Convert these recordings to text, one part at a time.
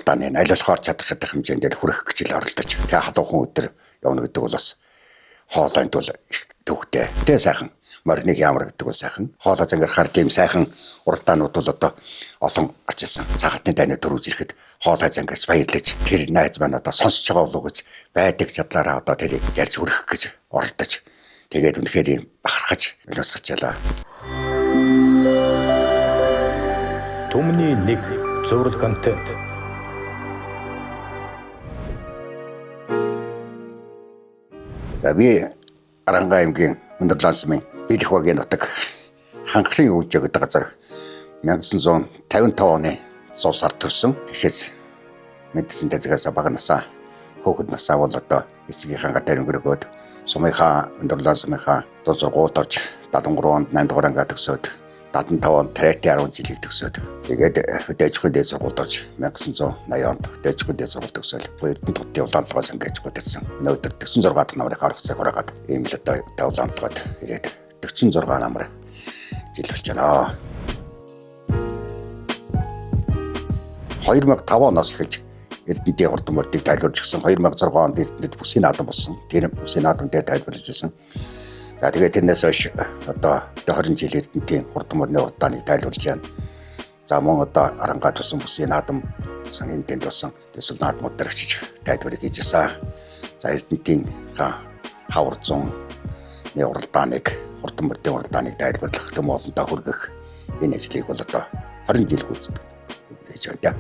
уралдааны аль болохоор чадах хэмжээнд хүрэх гэж оролдож. Тэгээ халуухан өдөр явна гэдэг бол бас хоолойнд бол их төвхтэй. Тэгээ сайхан мориныг ямар гэдэг бол сайхан. Хоолой зангирахаар тийм сайхан уралдаанууд бол одоо олон гарч ирсэн. Цагаатны дайны төрүүлж ирэхэд хоолой зангирч баярлаж тэр найз маань одоо сонсож байгаа болов гэж байдаг чадлаараа одоо тэрийг ярьж хүрэх гэж оролдож. Тэгээд үнэхээр юм бахархаж өнөөсгөж ялаа. Түмний нэг зураг контент. За би Аранга аймгийн Өндөрлөн сумын Бэлэх багийн нутаг ханхлын өвжөө гэдэг газар 1955 оны сул сард төрсөн. Тэгэхээс мэдсэн дэзгээс багнасаа хөөхд насаа бол одоо эсгийнхаа гадаар өнгөрөөд сумынхаа Өндөрлөн сумынхаа дуу сургуульд орж 73 онд 8 дугаар ангид төгсөөд 75 онд третий 10 жилийг төгсөөд тэгээд хөдөөжихүй дээд сургуульд орж 1980 онд хөдөөжихүй дээд сургууль төгсөөл Эрдэнэ хотын улаанлагаас ангижгууд ирсэн. Өнөөдөр 46 дахь намрыг харах цаг ураагаад ийм л одоо улаанлагад ирээд 46 намар жил болж байна. 2005 оноос эхэлж Эрдэнэтийн хурдан мөрдийг тайлбарж гисэн 2006 онд Эрдэнэт бүсийн наадам болсон. Тэр бүсийн наадам дээр тайлбарлаж ирсэн. За тэгээд тэрнээс хойш одоо 20 жил Эрдэнэтийн хурдан мөрний уралдааныг тайлбарлаж байна. За мөн одоо Аранга тусан бүсийн наадам энд тусан төсөл наадмууд дээр очиж тайлбарыг хийж ирсэн. За Эрдэнэтийн хавар зун уралдааныг хурдан мөрдийн уралдааныг тайлбарлах төм олонтоо хүргэх энэ ажлыг бол одоо 20 жил гүйцэтгэж хийж байна.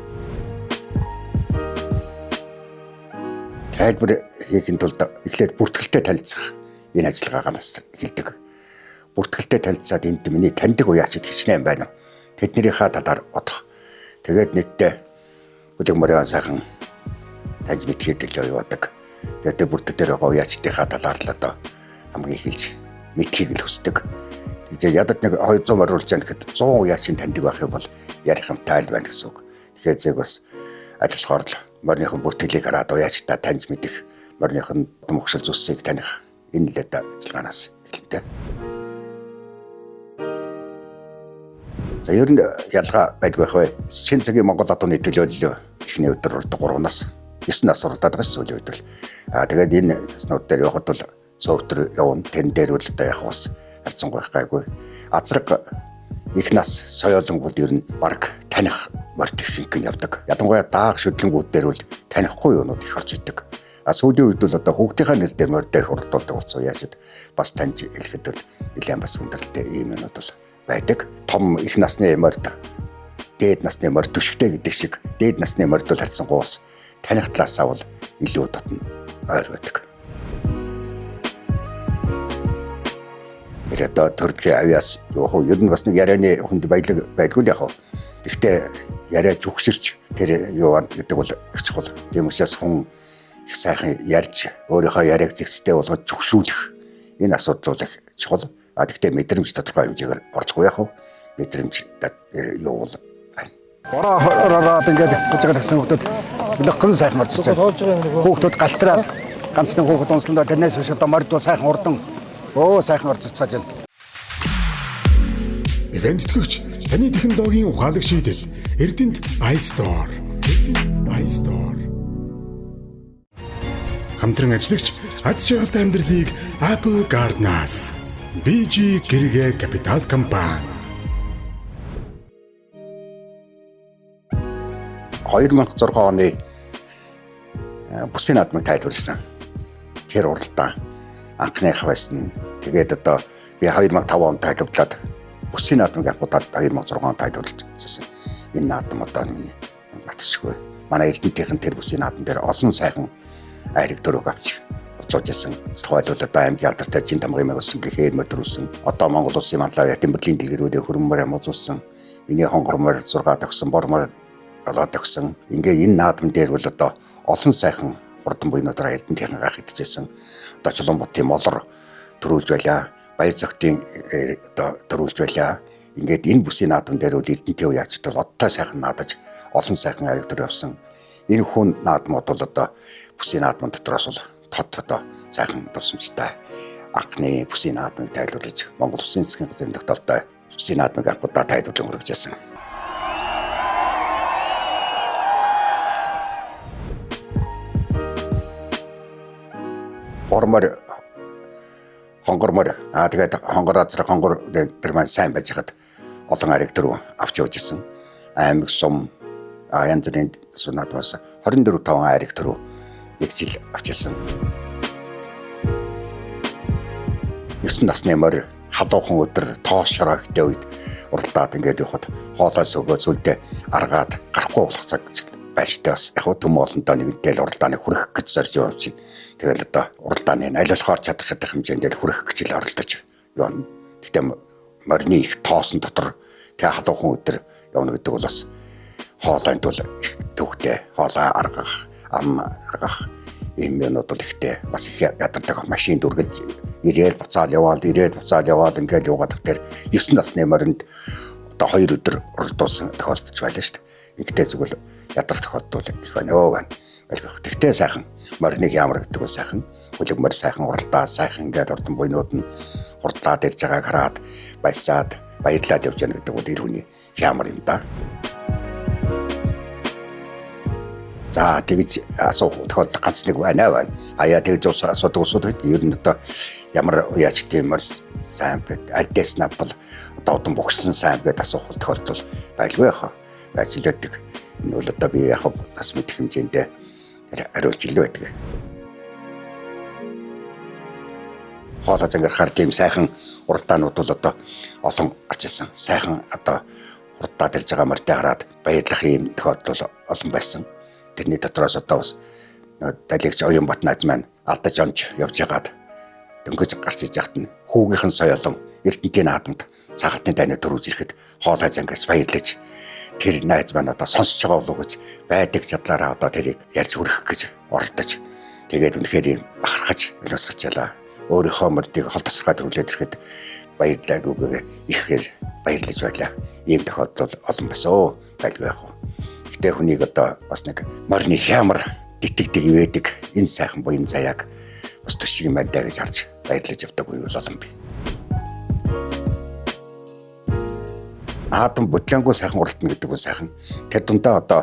Тайлбар хийхэд тулд эхлээд бүртгэлтэй танилцах энэ ажиллагаагаас эхэлдэг. Бүртгэлтэй танилцаад энд миний таньдаг уяачид хичнээн байна. Тэднийхээ талаар бодох. Тэгээд нийтдээ бүлэг морин сайхан таньж мэдхэд л явуудаг. Тэгээд бүртгэлээр байгаа уяачдынхаа талаар л одоо хамгийн эхэлж мэдхийг л хүсдэг. Тэгэхээр ядад нэг 200 оруулж яах гэхэд 100 уяачийн таньдаг байх юм бол ярих юм тайл байна гэсэн үг. Тэгэхээр зэрэг бас ажиллахаар л морныхон бүртгэлийг хараад уяачдаа таньж мэдэх, морныхон мөхшил зүссийг таних энэ л ажиллагаанаас эхэлнэ. За ер нь ялгаа байдг байх вэ? Шинэ цагийн Монгол адууны төлөөлөл эхний өдөр 3-наас 9 нас уралдаад байгаа сүүлийн үед л. Тэгээд энэ наснууд дээр явахад бол цөөвтөр явна. Тэн дээр бол одоо яг бас харьцангуй гайгүй. Азраг их нас соёолонгууд ер нь баг таних морд их гин явдаг. Ялангуяа дааг шүтлэнгүүд дээр бол танихгүй юунууд их орж идэг. Сүүлийн үед бол одоо хүүхдийнхаа нэр дээр морд их уралдуулдаг болсон яашид бас таньж хэлэхэд бол нэлээд бас хүндрэлтэй ийм юмуд бол байдаг. Том их насны морд дээд насны морд төшгтэй гэдэг шиг дээд насны морд бол харьцангуй бас таних талаасаа бол илүү дотн ойр байдаг. Тэр одоо төргийн авьяас ер нь бас нэг ярианы хүнд баялаг байдгүй л яг. Гэхдээ яриа зүгширч тэр гэдэг бол их чухал. Тийм учраас хүн их сайхан ярьж өөрийнхөө яриаг зэгцтэй болгож зүгшрүүлэх энэ асуудал бол их чухал. Гэхдээ мэдрэмж тодорхой хэмжээгээр орлох яг. Мэдрэмж юу бол байна. Ороод ингээд гэж байгаа гэсэн хүмүүс нөхөн сайхан орж ирж байна. Хүүхдүүд галтраад ганц нэг хүүхд унсландаа тэрнээс биш одоо морд бол сайхан урдан сайхан орж цааж байна. Ивент төлөгч таны технологийн ухаалаг шийдэл Эрдэнэт iStore. Хамтран ажиллагч аз жаргалтай амьдралыг Apple Garden-аас BG Гэргээ Капитал компани 2006 оны бүсийн наадмыг тайлбарласан. Тэр уралдаан анхных байсан. Тэгээд одоо би 2005 онд тайлбарлаад бүсийн наадмыг анхудаад 2006 онд тайлбарлажсэн. Энэ наадам одоо батшгүй. Манай Эрдэнэтийн тэр бүсийн наадам дээр олон сайхан айраг дөрөв авч орлуулж ирсэн. Тухайлбал одоо аймгийн алдартай Жин тамгын мэгсэн гэхээр мөдрүүлсэн. Одоо Монгол Улсын манлай Ятимбэрлийн дэлгэрүүдээ хөрмөр амуулсан. Миний хонгормоор 6 төгсөн, бормоор 7 төгсөн. Ингээ энэ наадам дээр бол одоо олон сайхан хурдан буйнуудаараа Эрдэнэтийн гах идчихсэн. Одоо Чулуунбатын молор төрүүлж байлаа. Баяр зохтын одоо төрүүлж байлаа. Ингээд энэ бүсийн наадам дээр үл Эрдэнэтийн уяачд бол одтой сайхан наадаж олон сайхан айраг төр явсан. Энэ хүн наадмууд бол одоо бүсийн наадмын дотроос бол тод сайхан дурсамжтай анхны бүсийн наадмыг тайлбарлаж Монгол Улсын засгийн газрын тогтоолтой бүсийн наадмыг анхудаа тайлбарлан хүргэж байсан. Ормор хонгормор тэгээд хонгор тэр маань сайн байж хаад олон ариг төрөө авч явж исэн. Аймаг сум янз бүрийн сунаад бас 24-5 ариг төрөө нэг жил авч исэн. 9 насны морь халуухан өдөр тоошроо гэдэг үед уралдаад ингээд явахад хоолойс өгөө сүлдээ аргаад гарахгүй болох цаг байштай бас яг төм олонтой нэгэнтэй л уралдааны хүрэх гэж зорж юм чинь. Тэгэл одоо уралдааны аль болохоор чадах хэмжээнд хүрэх гэж л оролдож явна. Гэтэ морины их тоосон дотор тэг халуухан өдөр явна гэдэг бол бас хоолойнд бол их төвхтэй хоолой аргах, ам аргах ийм юмнууд бол ихтэй бас их ядардаг машин дүргэлж ирээл буцаал яваал ингээл яваад тэр 9 насны моринд одоо 2 өдөр уралдуулсан тохиолдож байлаа шүү дээ. Игтэй зүгэл ядарх тохиолдол их байна. Тэгтээ сайхан мориныг ямар гэдэг бол сайхан хүлэг морь сайхан уралдаа сайхан ингээд ордон буйнууд нь хурдлаад ирж байгааг хараад баясаад баярлаад явж яана гэдэг бол эр хүний ямар юм да. За тэгж асуух тохиолдол ганц нэг байна. Аяа тэгж асуудаг ер нь одоо ямар яаж тийм сайн бэ? Альдээс напл одоо удан богсон сайн бэ асуух тохиолдол байлгүй яхаа. Ажилладаг. Энэ бол одоо би яг бас мэдэх хэмжээндээ ариуч илүү байдаг. Хоолой зангирахаар тийм сайхан уралдаанууд бол одоо олон гарч ирсэн. Сайхан одоо уралдаад ирж байгаа морьтой хараад баярлах юм тохиолдол олон байсан. Тэрний дотроос одоо бас далигч Оюнбат найз маань алдаж онж явж байгаад дөнгөж гарч иж яхад нь хүүгийнхэн соёолон Эрдэнтийн наадамд цагаатны дайны төрүүлж ирэхэд хоолой зангаас баярлаж тэр найз маань одоо сонсож байгаа болов гэж байдаг чадлаараа одоо тэрийг ярьж хүрэх гэж оролдож тэгээд үнэхээр бахархаж өлөсгөчлаа. Өөрийнхөө мордыг хол тасархай төрүүлээд ирэхэд баярлалаа гүгээр ихээр баярлаж байлаа. Ийм тохиолдол олон байсан. Байлгүй яах вэ? Гэтэ хүнийг одоо бас нэг морины хямар дитгдэг ивэдэг энэ сайхан буян заяаг бас төшиг юм байна гэж харж баярлаж явдаг үе бол олон бий. Наадам бодлонгоо сайхан уралдана гэдэг нь сайхан. Тэр дундаа одоо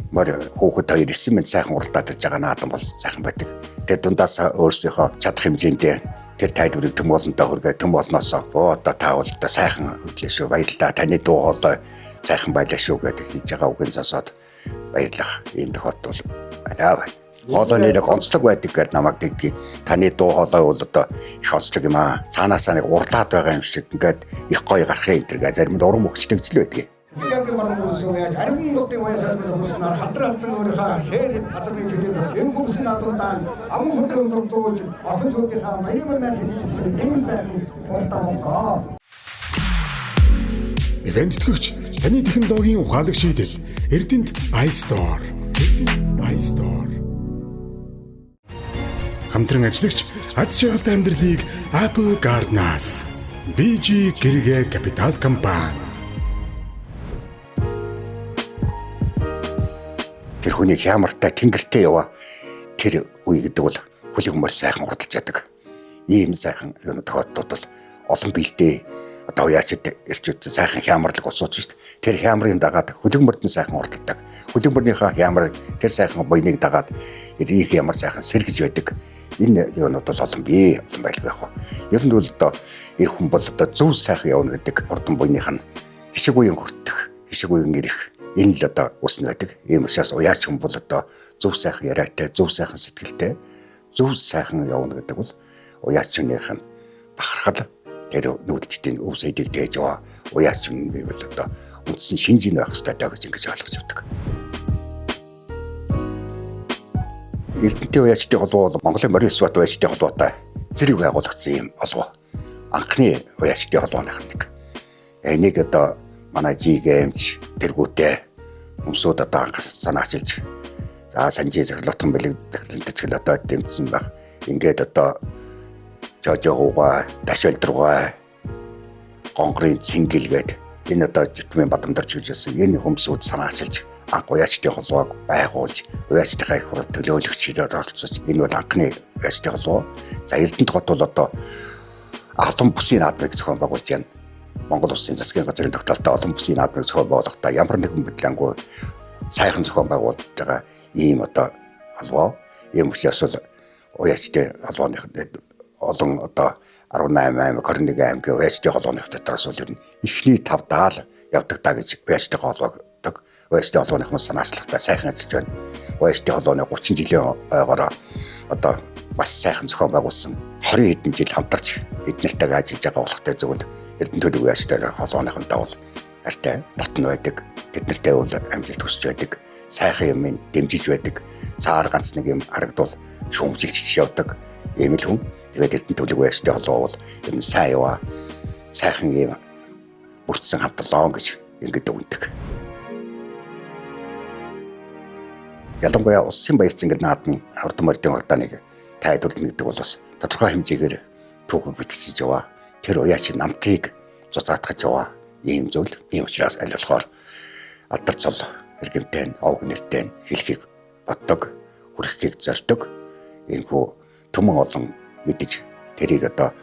морь хүүхэд хоёр 9 минут сайхан уралдаад ирж байгаа наадам бол сайхан байдаг. Тэр дундаас өөрсдийнхөө чадах хэмжээндээ тэр тайлбарыг төм олонтой хүргээ төм олноосоо одоо таавал одоо сайхан хөдлөө шүү баярлалаа таны дуу хоолой сайхан байлаа шүү гэдэг хийж байгаа үгэн сонсоод баярлах энэ тохиолдол байна. Хоолойны нэг онцлог байдаг гэдэг намайг тэгдэг. Таны дуу хоолой бол одоо их онцлог юм аа. Цаанаасаа нэг урлаад байгаа юм шиг ингээд их гоё гарахын энэ төр заримд урам өгчтэй гэж л байдаг. Яг маргуулсан яаж аргын нутгийн баясаад хүмүүсээр хадраалсан өөрийнхөө хээр газрын төлөв энэ хүмүүсийн адуудан амун хөдрөм дурдуулж охин зүйлийнхаа маягмарнаа хийсэн юм сайхан уртаамгаа. Ивент тэтгэгч таны технологийн ухаалаг шийдэл Эрдэнэт iStore. Хамтран ажиллагч аз жаргалтай амьдралыг Apple Garden-аас BG гэргээ капитал компани. Тэр хүний хямартай тэнгэртэй яваа тэр үе гэдэг бол хүлэг морь сайхан урдалж яадаг. Ийм сайхан юм тохиолдолд бол олон биелдээ одоо яачд ирч үзсэн сайхан хямарлаг усууч шүү дээ. Тэр хямрын дагаад хүлэг морьд нь сайхан урдалдаг. Хүлэг морьныхаа хямрыг тэр сайхан буйныг дагаад их ямар сайхан сэргэж байдаг. Энэ юмнууд бол олон бий олон байлгүй яах вэ. Ер нь бол одоо эр хүн бол одоо зөв сайхан явна гэдэг урдан буйных нь хишиг үеийн хүртэх, хишиг үеийн ирэх энэ л одоо үснэ байдаг. Ийм учраас уяач хүн бол одоо зөв сайхан яриатай, зөв сайхан сэтгэлтэй, зөв сайхан явна гэдэг бол уяач хүнийх нь бахархал тэр нүүдэлчдийн өв сэдийг дээж яваа уяач хүн бий бол одоо үндсэн шинж байх хэрэгтэй даа гэж ингэж ойлгож авдаг. Эрдэнтийн уяачдын холбоо бол Монголын морин сват уяачдын холбоотой зэрэг байгуулагдсан юм холбоо. Анхны уяачдын холбооных нэг. Энийг одоо манай жигэмч тэргүүтээ хүмүүсүүд одоо анх санаачилж за санжийн сарлуутан бэлэгдэлтэй ч одоо дэмжсэн баг. Ингээд одоо жожогоо дашилдргаа гонгрын цэнгэлгээд энэ одоо житмийн бадамдарч гэж хэлсэн. Энэ хүмүүсүүд санаачилж анх уяачдын холбоог байгуулж уяачдынхаа их хурал төлөөлөгчөөр оролцож энэ бол анхны уяачдын холбоо. За Эрдэнэт хот бол одоо албан бүсийн наадмыг зохион байгуулж байна. Монгол Улсын засгийн газрын тогтоолтой олон бүсийн наадмыг зохион байгуулахдаа ямар нэгэн хөдөлгөөнгүй сайхан зохион байгуулж байгаа ийм одоо холбоо. Ийм учраас бол уяачтай холбооных олон одоо 18 аймаг 21 аймгийн уяачтай холбооных дотроос бол ер нь эхний 5 даал явдаг та гэж уяачтай холбоодог уяачтай холбооных хүмүүс санаачлагтай сайхан ажиллаж байна. Уяачтай холбооны 30 жилийн ойгоор одоо бас сайхан зохион байгуулсан 20 хэдэн жил хамтарч эднэртэйг ажиллаж байгаа болохтой зөвл Эрдэнэ төлөв уяачтай холбооныхонтой бол артай дотн байдаг. Тэднэртэй бол амжилт хүсэж байдаг. Сайхан юм дэмжиж байдаг. Цаар ганц нэг юм харагдвал шүүмжилж явдаг. Ийм л хүн. Тэгээд Эрдэнэ төлөв уяачтай холбоо бол ер нь сайн яваа. Сайхан юм бүрдсэн хамтлаа гэж ингэж өгдөг. Ялангуяа улсын баяр цэнгэл наадмын хурдан мордын урдааныг тайлбарлана гэдэг бол бас тодорхой хэмжээгээр түүхийг бичиж яваа. Тэр уяач намтыг зузаатгаж яваа. Ийм зүйл. Ийм учраас аль болохоор алдар цол иргэнтэй, овг нэртэй хэлхийг боддог, хүрхийг зорддог. Иймхүү түмэн олон мэдэж тэрийг одоо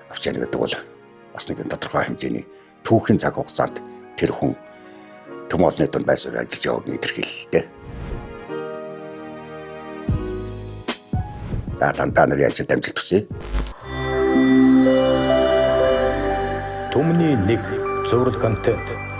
авч яана гэдэг бол бас нэгэн тодорхой хэмжээний түүхийн цаг хугацаанд тэр хүн түмэн олонны дунд байр суурь ажиллаж яваг нэг илэрхийлэлтэй. За тандаа нэр ажил дамжуулт хүсье. Түмний нэг зураг контент